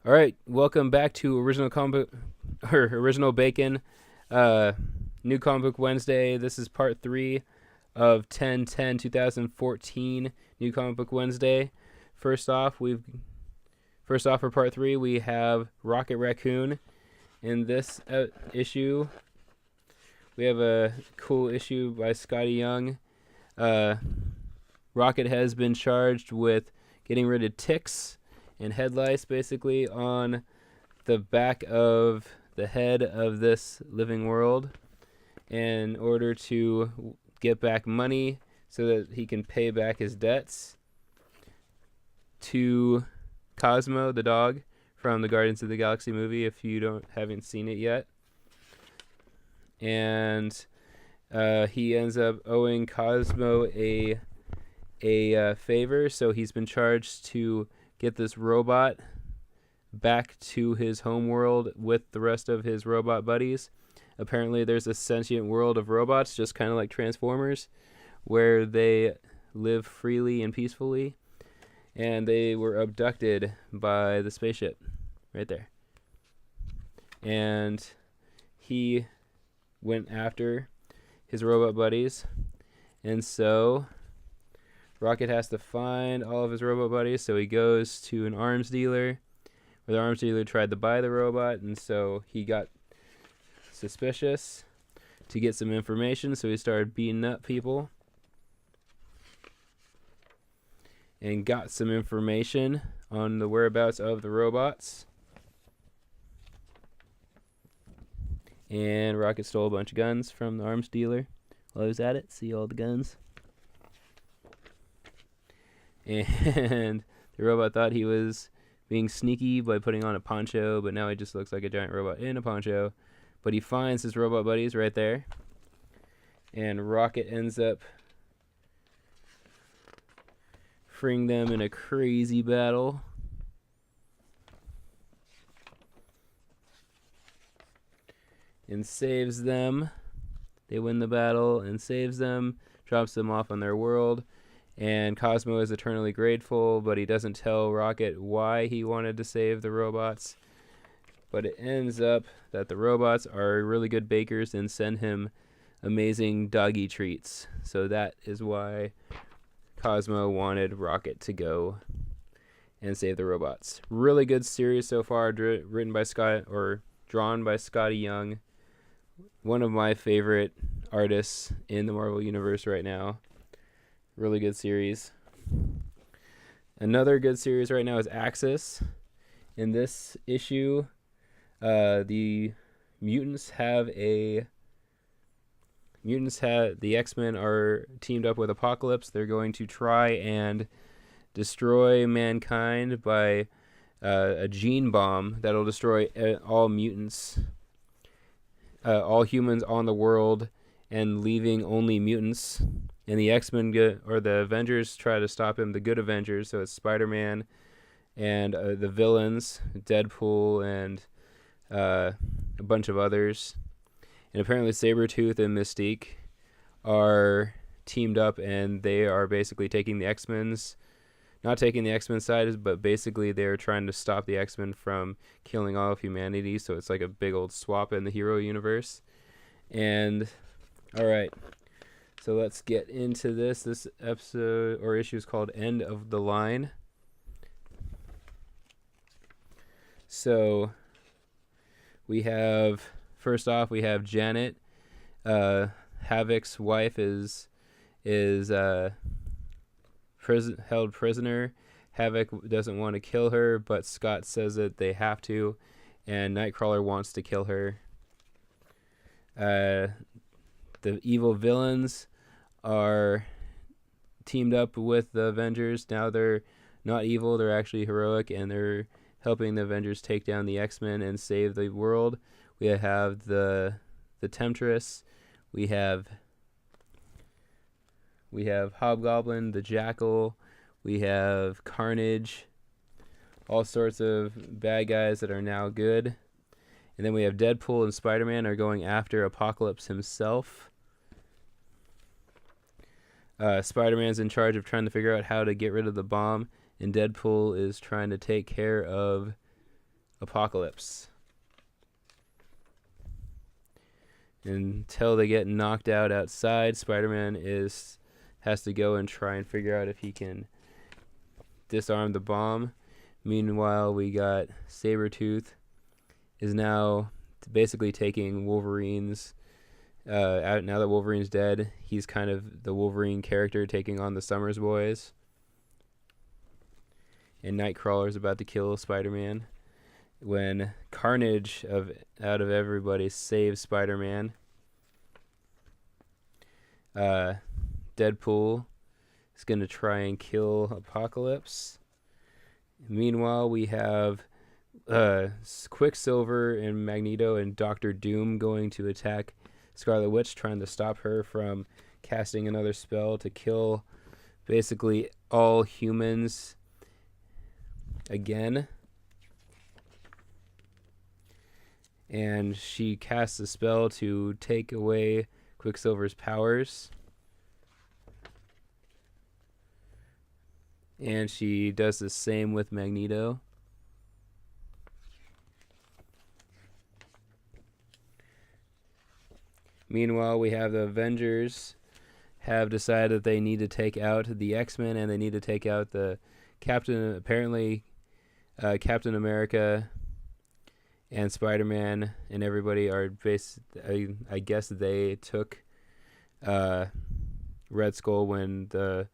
All right, welcome back to Original Comic or Original Bacon, uh, New Comic Book Wednesday. This is part 3 of 10/10/2014 New Comic Book Wednesday. First off, for part 3 we have Rocket Raccoon. In this issue, we have a cool issue by Scotty Young. Rocket has been charged with getting rid of ticks and head lice basically on the back of the head of this living world in order to get back money so that he can pay back his debts to Cosmo the dog from the Guardians of the Galaxy movie, if you haven't seen it yet. And he ends up owing Cosmo a favor, so he's been charged to get this robot back to his home world with the rest of his robot buddies. Apparently there's a sentient world of robots, just kind of like Transformers, where they live freely and peacefully, and they were abducted by the spaceship right there. And he went after his robot buddies, and so Rocket has to find all of his robot buddies, so he goes to an arms dealer, where the arms dealer tried to buy the robot, and so he got suspicious to get some information, so he started beating up people and got some information on the whereabouts of the robots. And Rocket stole a bunch of guns from the arms dealer while he was at it. See all the guns. And the robot thought he was being sneaky by putting on a poncho, but now he just looks like a giant robot in a poncho. But he finds his robot buddies right there, and Rocket ends up freeing them in a crazy battle. And saves them. They win the battle and saves them, drops them off on their world. And Cosmo is eternally grateful, but he doesn't tell Rocket why he wanted to save the robots. But it ends up that the robots are really good bakers and send him amazing doggy treats. So that is why Cosmo wanted Rocket to go and save the robots. Really good series so far, written by drawn by Scotty Young. One of my favorite artists in the Marvel Universe right now. Really good series. Another good series right now is Axis. In this issue, the X-Men are teamed up with Apocalypse. They're going to try and destroy mankind by a gene bomb that'll destroy all mutants, all humans on the world, and leaving only mutants. And the X-Men or the Avengers try to stop him, the good Avengers, so it's Spider-Man and the villains, Deadpool and a bunch of others. And apparently Sabretooth and Mystique are teamed up, and they are basically taking the X-Men's, not taking the X-Men side, but basically they're trying to stop the X-Men from killing all of humanity, so it's like a big old swap in the hero universe. And, alright. So let's get into this. This episode or issue is called End of the Line. So first off we have Janet. Havoc's wife is held prisoner. Havoc doesn't want to kill her, but Scott says that they have to, and Nightcrawler wants to kill her. The evil villains are teamed up with the Avengers. Now they're not evil, they're actually heroic, and they're helping the Avengers take down the X-Men and save the world. We have the Temptress, we have Hobgoblin, the Jackal, we have Carnage, all sorts of bad guys that are now good. And then we have Deadpool and Spider-Man are going after Apocalypse himself. Spider-Man's in charge of trying to figure out how to get rid of the bomb, and Deadpool is trying to take care of Apocalypse. Until they get knocked out outside, Spider-Man has to go and try and figure out if he can disarm the bomb. Meanwhile, we got Sabretooth is now basically taking Wolverine's out now that Wolverine's dead. He's kind of the Wolverine character taking on the Summers boys. And Nightcrawler's about to kill Spider-Man when Carnage out of everybody saves Spider-Man. Deadpool is going to try and kill Apocalypse. Meanwhile, we have Quicksilver and Magneto and Doctor Doom going to attack Scarlet Witch, trying to stop her from casting another spell to kill basically all humans again. And she casts a spell to take away Quicksilver's powers. And she does the same with Magneto. Meanwhile, we have the Avengers have decided that they need to take out the X-Men and they need to take out the Captain America and Spider-Man and everybody are I guess they took Red Skull when the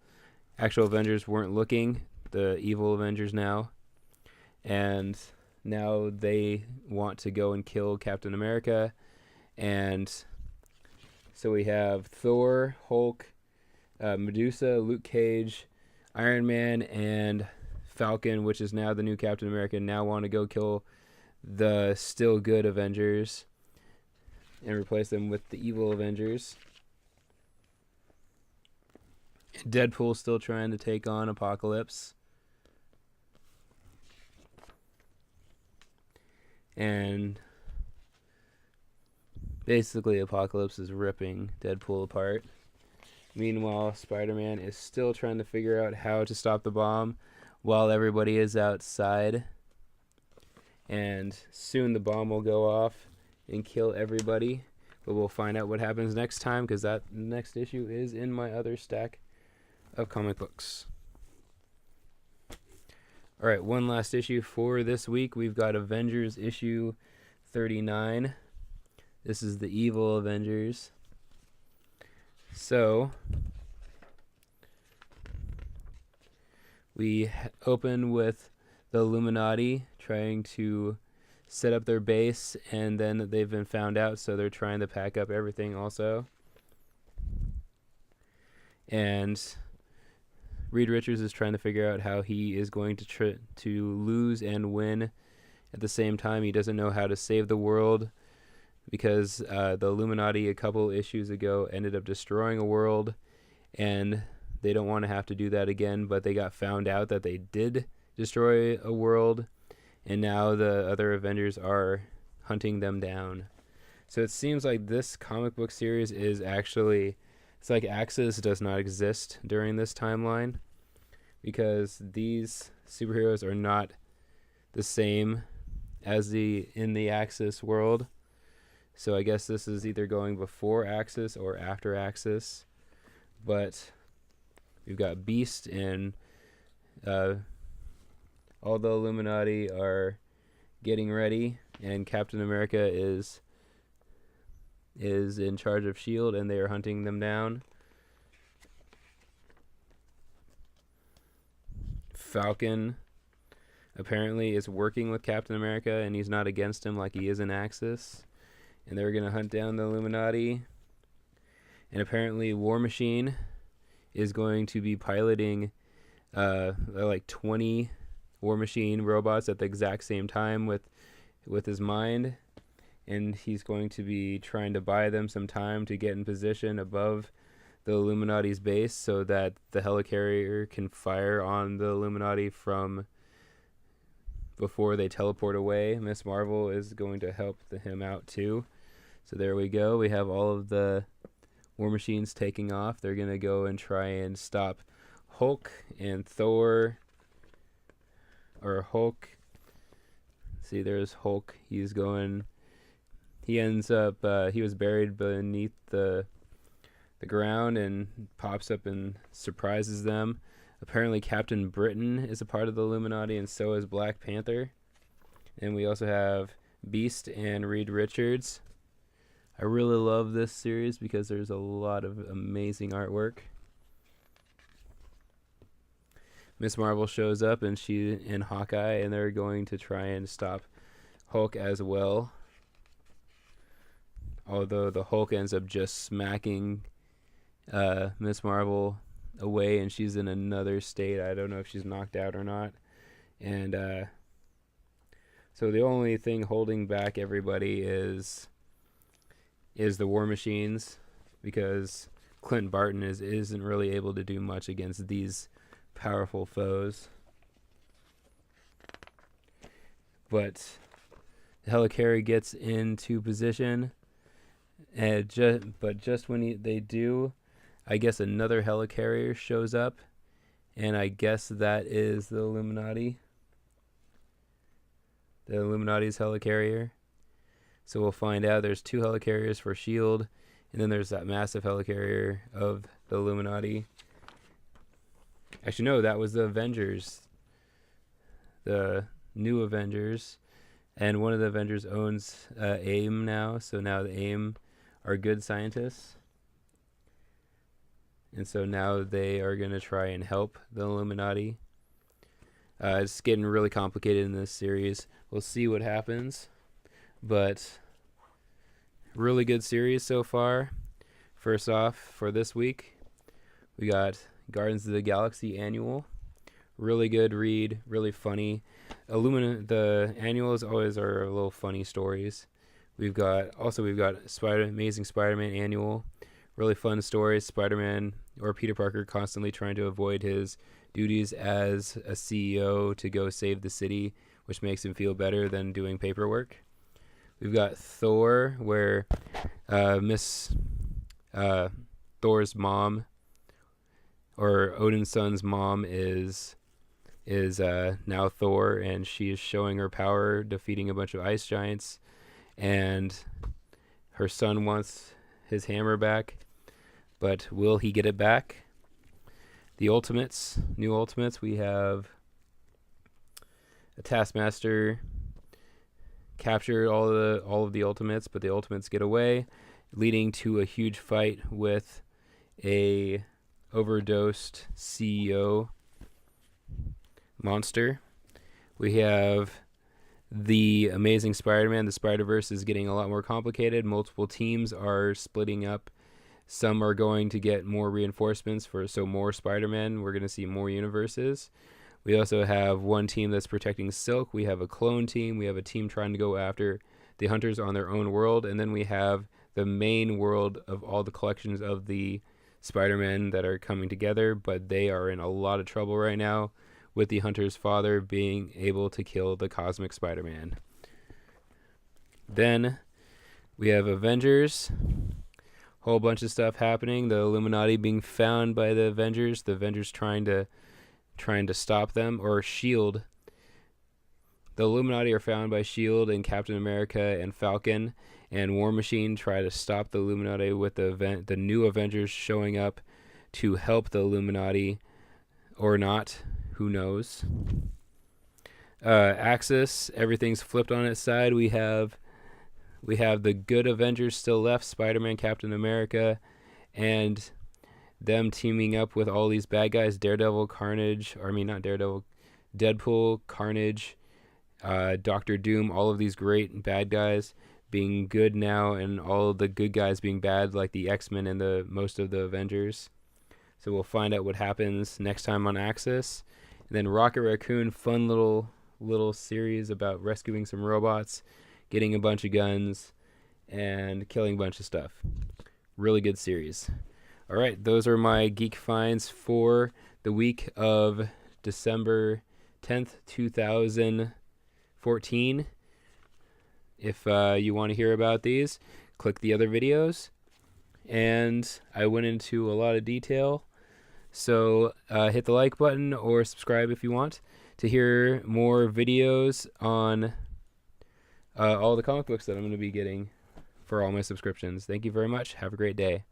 actual Avengers weren't looking, the evil Avengers now. And now they want to go and kill Captain America. And so we have Thor, Hulk, Medusa, Luke Cage, Iron Man, and Falcon, which is now the new Captain America, now want to go kill the still good Avengers and replace them with the evil Avengers. Deadpool's still trying to take on Apocalypse. And basically Apocalypse is ripping Deadpool apart. Meanwhile, Spider-Man is still trying to figure out how to stop the bomb while everybody is outside. And soon the bomb will go off and kill everybody. But we'll find out what happens next time, because that next issue is in my other stack of comic books. Alright, one last issue for this week. We've got Avengers issue 39. This is the evil Avengers. So, we open with the Illuminati trying to set up their base, and then they've been found out, so they're trying to pack up everything also. And Reed Richards is trying to figure out how he is going to lose and win at the same time. He doesn't know how to save the world, because the Illuminati a couple issues ago ended up destroying a world, and they don't want to have to do that again, but they got found out that they did destroy a world, and now the other Avengers are hunting them down. So it seems like this comic book series is actually, it's like Axis does not exist during this timeline, because these superheroes are not the same as in the Axis world. So I guess this is either going before Axis or after Axis. But we've got Beast and all the Illuminati are getting ready, and Captain America is in charge of S.H.I.E.L.D. and they are hunting them down. Falcon apparently is working with Captain America, and he's not against him like he is in Axis. And they're going to hunt down the Illuminati. And apparently War Machine is going to be piloting like 20 War Machine robots at the exact same time with his mind. And he's going to be trying to buy them some time to get in position above the Illuminati's base so that the helicarrier can fire on the Illuminati from before they teleport away. Miss Marvel is going to help him out too. So there we go. We have all of the War Machines taking off. They're going to go and try and stop Hulk and Thor. Or Hulk, See, there's Hulk. He ends up, he was buried beneath the ground and pops up and surprises them. Apparently Captain Britain is a part of the Illuminati, and so is Black Panther. And we also have Beast and Reed Richards. I really love this series because there's a lot of amazing artwork. Miss Marvel shows up, and she and Hawkeye, and they're going to try and stop Hulk as well. Although the Hulk ends up just smacking Miss Marvel away, and she's in another state. I don't know if she's knocked out or not. And so the only thing holding back everybody is the War Machines, because Clint Barton isn't really able to do much against these powerful foes. But the helicarrier gets into position, and just when they do, I guess another helicarrier shows up, and I guess that is the Illuminati. The Illuminati's helicarrier. So we'll find out. There's 2 helicarriers for S.H.I.E.L.D., and then there's that massive helicarrier of the Illuminati. Actually, no, that was the Avengers. The new Avengers. And one of the Avengers owns AIM now, so now the AIM are good scientists. And so now they are going to try and help the Illuminati. It's getting really complicated in this series. We'll see what happens. But really good series so far. First off, for this week, we got Guardians of the Galaxy Annual. Really good read, really funny. The annuals always are little funny stories. We've got Amazing Spider-Man Annual. Really fun stories. Spider-Man or Peter Parker constantly trying to avoid his duties as a CEO to go save the city, which makes him feel better than doing paperwork. We've got Thor, where Thor's mom, or Odin's son's mom, is now Thor, and she is showing her power, defeating a bunch of ice giants, and her son wants his hammer back, but will he get it back? The Ultimates, new Ultimates, we have a Taskmaster captured all of the Ultimates, but the Ultimates get away, leading to a huge fight with a overdosed CEO monster. We have the Amazing Spider-Man. The Spider-Verse is getting a lot more complicated. Multiple teams are splitting up. Some are going to get more reinforcements so more Spider-Man. We're going to see more universes. We also have one team that's protecting Silk. We have a clone team. We have a team trying to go after the Hunters on their own world. And then we have the main world of all the collections of the Spider-Man that are coming together. But they are in a lot of trouble right now, with the Hunter's father being able to kill the Cosmic Spider-Man. Then we have Avengers. Whole bunch of stuff happening. The Illuminati being found by the Avengers. The Avengers trying to stop them, or S.H.I.E.L.D. The Illuminati are found by S.H.I.E.L.D. and Captain America and Falcon, and War Machine try to stop the Illuminati with the new Avengers showing up to help the Illuminati, or not. Who knows? Axis, everything's flipped on its side. We have the good Avengers still left, Spider-Man, Captain America, and them teaming up with all these bad guys, Deadpool, Carnage, Doctor Doom, all of these great bad guys being good now, and all of the good guys being bad, like the XMen and most of the Avengers. So we'll find out what happens next time on Axis. And then Rocket Raccoon, fun little series about rescuing some robots, getting a bunch of guns, and killing a bunch of stuff. Really good series. All right, those are my geek finds for the week of December 10th, 2014. If you want to hear about these, click the other videos. And I went into a lot of detail. So hit the like button or subscribe if you want to hear more videos on all the comic books that I'm going to be getting for all my subscriptions. Thank you very much. Have a great day.